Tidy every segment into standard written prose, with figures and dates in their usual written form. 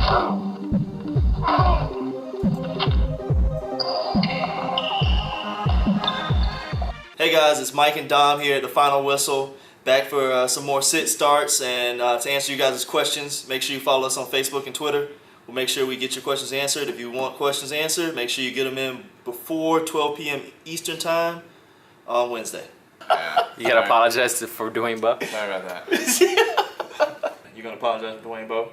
Hey guys, it's Mike and Dom here at the Final Whistle, back for some more sit starts, and to answer you guys' questions, make sure you follow us on Facebook and Twitter. We'll make sure we get your questions answered. If you want questions answered, make sure you get them in before 12 p.m. Eastern Time on Wednesday. You gotta apologize for Dwayne Bowe. Sorry about that. You're gonna apologize for Dwayne Bowe?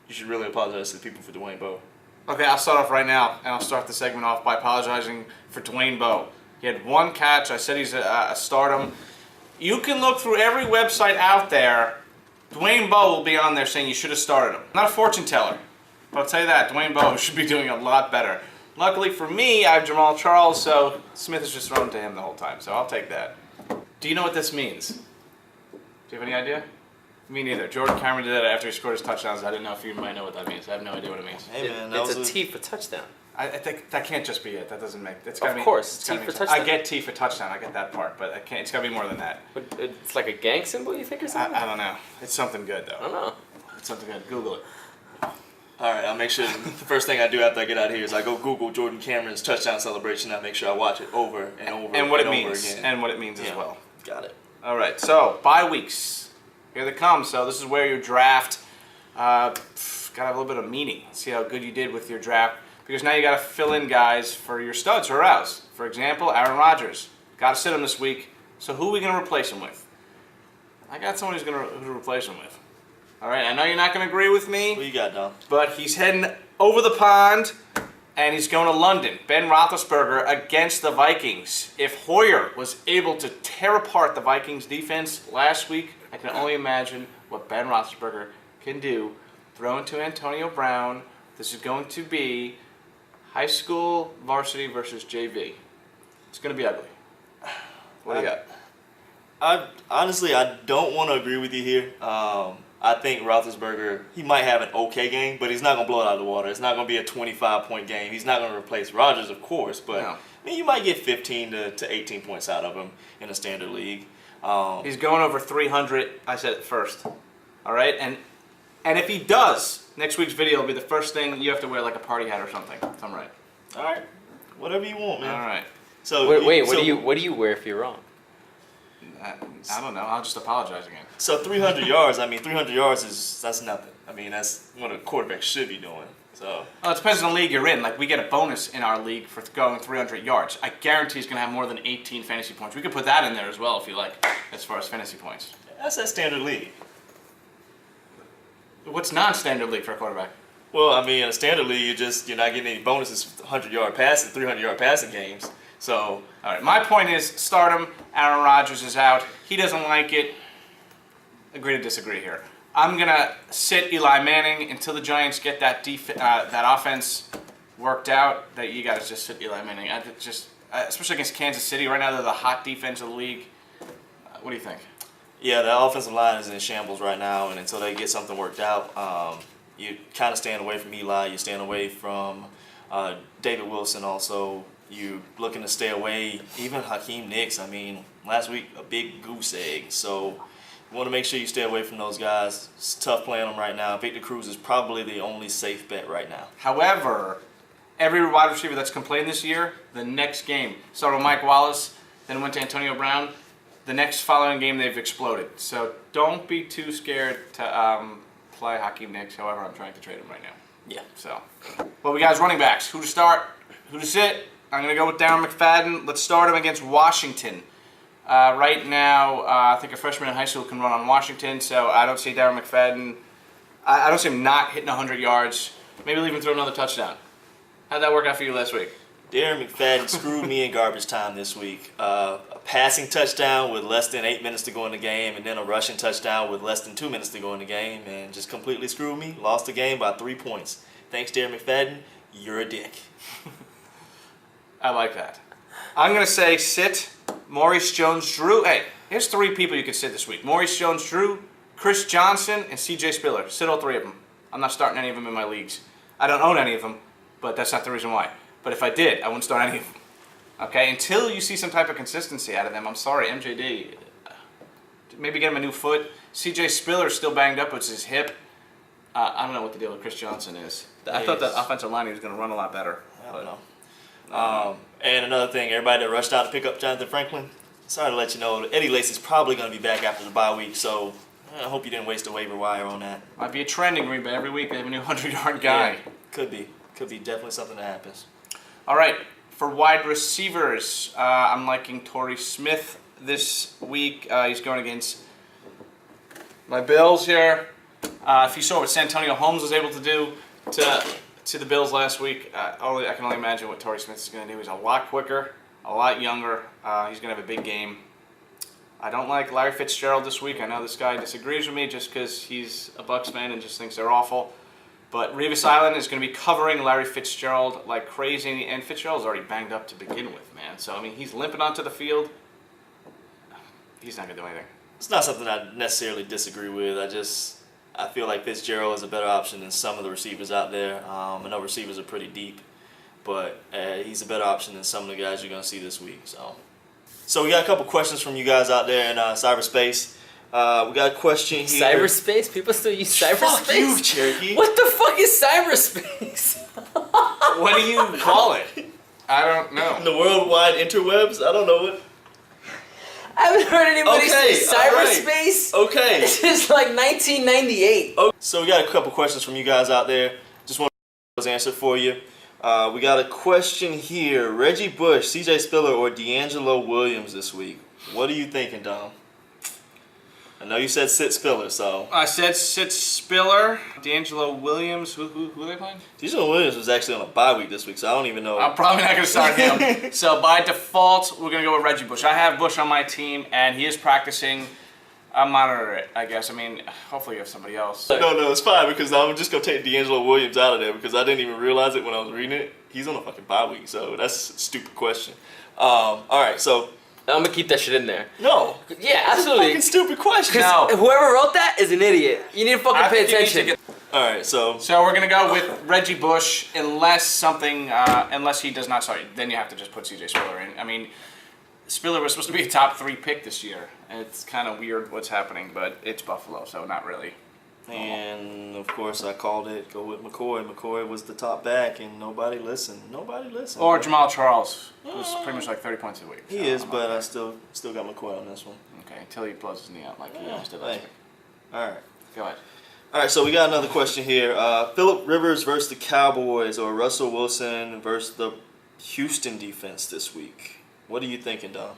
You should really apologize to the people for Dwayne Bowe. Okay, I'll start off right now, and I'll start the segment off by apologizing for Dwayne Bowe. He had one catch. I said he's a stardom. You can look through every website out there. Dwayne Bowe will be on there saying you should have started him. I'm not a fortune teller, but I'll tell you that, Dwayne Bowe should be doing a lot better. Luckily for me, I have Jamal Charles, so Smith has just thrown to him the whole time, so I'll take that. Do you know what this means? Do you have any idea? Me neither. Jordan Cameron did that after he scored his touchdowns. I didn't know if you might know what that means. I have no idea what it means. Hey man, It's a T for touchdown. I think that can't just be it. That doesn't make. It's Of course, T for touchdown. I get T for touchdown. I get that part, but it's got to be more than that. But it's like a gang symbol, you think, or something? I don't know. It's something good though. I don't know. It's something good. Google it. Alright, I'll make sure the first thing I do after I get out of here is I go Google Jordan Cameron's touchdown celebration. I make sure I watch it over and over And what it over means. again. And what it means as Yeah. well. Got it. All right. So bye weeks. Here they come. So this is where your draft gotta have a little bit of meaning. See how good you did with your draft. Because now you got to fill in guys for your studs or else. For example, Aaron Rodgers. Got to sit him this week. So who are we going to replace him with? I got someone who's going to replace him with. All right, I know you're not going to agree with me. What you got, Dom? But he's heading over the pond, and he's going to London. Ben Roethlisberger against the Vikings. If Hoyer was able to tear apart the Vikings defense last week, I can only imagine what Ben Roethlisberger can do. Throwing to Antonio Brown. This is going to be high school varsity versus JV. It's going to be ugly. What do you got? Honestly, I don't want to agree with you here. I think Roethlisberger, he might have an okay game, but he's not going to blow it out of the water. It's not going to be a 25-point game. He's not going to replace Rodgers, of course, but No. I mean, you might get 15 to 18 points out of him in a standard league. He's going over 300. I said it first. All right? And if he does, next week's video will be the first thing you have to wear like a party hat or something. If I'm right. All right, whatever you want, man. All right. So Wait, so, what do you wear if you're wrong? I don't know. I'll just apologize again. So 300 yards. I mean, 300 yards that's nothing. I mean, that's what a quarterback should be doing. So. Well, it depends on the league you're in. Like, we get a bonus in our league for going 300 yards. I guarantee he's going to have more than 18 fantasy points. We could put that in there as well if you like, as far as fantasy points. That's that standard league. What's non-standard league for a quarterback? Well, I mean, in a standard league, you're not getting any bonuses for 100-yard passing, 300-yard passing games. So, all right. My point is, start him. Aaron Rodgers is out. He doesn't like it. Agree to disagree here. I'm gonna sit Eli Manning until the Giants get that that offense worked out. That you gotta just sit Eli Manning. Especially against Kansas City right now, they're the hot defense of the league. What do you think? yeah, the offensive line is in shambles right now, and until they get something worked out, you kind of staying away from Eli. You're staying away from David Wilson also. You're looking to stay away, even Hakeem Nicks. I mean, last week, a big goose egg. So you want to make sure you stay away from those guys. It's tough playing them right now. Victor Cruz is probably the only safe bet right now. However, every wide receiver that's complained this year, the next game, started with Mike Wallace, then went to Antonio Brown. The next following game, they've exploded. So don't be too scared to play Hakeem Nicks. However, I'm trying to trade him right now. Yeah. So, well, we got running backs. Who to start? Who to sit? I'm going to go with Darren McFadden. Let's start him against Washington. Right now, I think a freshman in high school can run on Washington, so I don't see Darren McFadden. I don't see him not hitting 100 yards. Maybe leave him throw another touchdown. How'd that work out for you last week? Darren McFadden screwed me in garbage time this week. A passing touchdown with less than 8 minutes to go in the game, and then a rushing touchdown with less than 2 minutes to go in the game, and just completely screwed me. Lost the game by 3 points. Thanks, Darren McFadden. You're a dick. I like that. I'm going to say sit Maurice JonesDrew. Hey, here's 3 people you can sit this week. Maurice JonesDrew, Chris Johnson, and C.J. Spiller. Sit all 3 of them. I'm not starting any of them in my leagues. I don't own any of them, but that's not the reason why. But if I did, I wouldn't start any of them. Okay? Until you see some type of consistency out of them, I'm sorry, MJD. Maybe get him a new foot. C.J. Spiller's still banged up with his hip. I don't know what the deal with Chris Johnson is. I thought the offensive line was going to run a lot better. I don't know. And another thing, everybody that rushed out to pick up Jonathan Franklin, sorry to let you know, Eddie Lacy's probably going to be back after the bye week, so I hope you didn't waste a waiver wire on that. Might be a trend in Green Bay. Every week they have a new 100-yard guy. Yeah, could be. Could be definitely something that happens. All right, for wide receivers, I'm liking Torrey Smith this week. He's going against my Bills here. If you saw what Santonio Holmes was able to do to the Bills last week, I can only imagine what Torrey Smith is going to do. He's a lot quicker, a lot younger. He's going to have a big game. I don't like Larry Fitzgerald this week. I know this guy disagrees with me just because he's a Bucs fan and just thinks they're awful. But Revis Island is going to be covering Larry Fitzgerald like crazy, and Fitzgerald's already banged up to begin with, man. So, I mean, he's limping onto the field. He's not going to do anything. It's not something I necessarily disagree with. I feel like Fitzgerald is a better option than some of the receivers out there. I know receivers are pretty deep, but he's a better option than some of the guys you're going to see this week. So we got a couple questions from you guys out there in cyberspace. We got a question here. Cyberspace? People still use cyberspace? Fuck you, Cherokee. What the fuck is cyberspace? What do you call it? I don't know. In the worldwide interwebs? I don't know what. I haven't heard anybody Okay, say all right. cyberspace. Okay. This is like 1998. So we got a couple questions from you guys out there. Just want to answer for you. We got a question here. Reggie Bush, CJ Spiller, or D'Angelo Williams this week? What are you thinking, Dom? I know you said sit Spiller, so. I said sit Spiller, D'Angelo Williams. Who are they playing? D'Angelo Williams was actually on a bye week this week, so I don't even know. I'm probably not going to start him. So by default, we're going to go with Reggie Bush. I have Bush on my team, and he is practicing. I'll monitor it, I guess. I mean, hopefully you have somebody else. No, it's fine because I'm just going to take D'Angelo Williams out of there because I didn't even realize it when I was reading it. He's on a fucking bye week, so that's a stupid question. All right, so. I'm gonna keep that shit in there. No. Yeah, absolutely. Fucking stupid question. No. Whoever wrote that is an idiot. You need to fucking pay attention. All right, so. So we're gonna go with Reggie Bush unless he does not start. Then you have to just put CJ Spiller in. I mean, Spiller was supposed to be a top 3 pick this year, and it's kind of weird what's happening, but it's Buffalo, so not really. And of course, I called it. Go with McCoy. McCoy was the top back, and nobody listened. Or Jamal Charles, who's pretty much like 30 points a week. He is, but I still got McCoy on this one. Okay, until he blows his knee out like he almost did last week. All right. Go ahead. All right, so we got another question here. Phillip Rivers versus the Cowboys, or Russell Wilson versus the Houston defense this week. What are you thinking, Dom?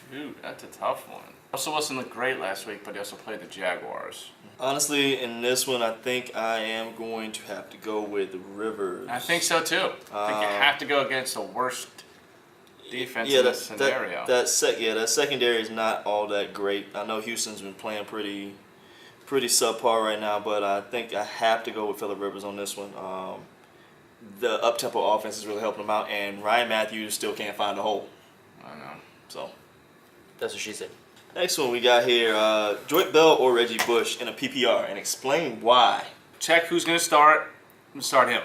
Shoot, that's a tough one. Russell Wilson looked great last week, but he also played the Jaguars. Honestly, in this one, I think I am going to have to go with Rivers. I think so too. I think you have to go against the worst defense in this scenario. That secondary is not all that great. I know Houston's been playing pretty subpar right now, but I think I have to go with Phillip Rivers on this one. The up-tempo offense is really helping him out, and Ryan Matthews still can't find a hole. I know. So That's what she said. next one we got here, Joyce Bell or Reggie Bush in a PPR, and explain why. Check who's going to start. I'm going to start him.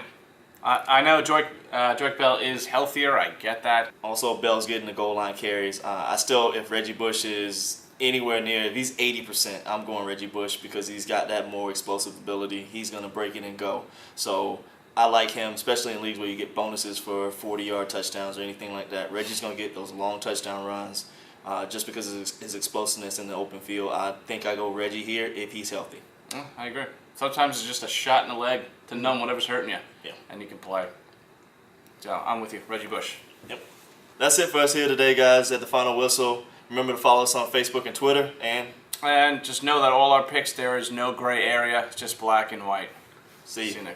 I know Joyce Bell is healthier. I get that. Also, Bell's getting the goal line carries. If Reggie Bush is anywhere near, if he's 80%, I'm going Reggie Bush because he's got that more explosive ability. He's going to break it and go. So I like him, especially in leagues where you get bonuses for 40-yard touchdowns or anything like that. Reggie's going to get those long touchdown runs just because of his explosiveness in the open field. I think I go Reggie here if he's healthy. I agree. Sometimes it's just a shot in the leg to numb whatever's hurting you. Yeah. And you can play. So I'm with you, Reggie Bush. Yep. That's it for us here today, guys, at the Final Whistle. Remember to follow us on Facebook and Twitter. And just know that all our picks, there is no gray area. It's just black and white. See you next week.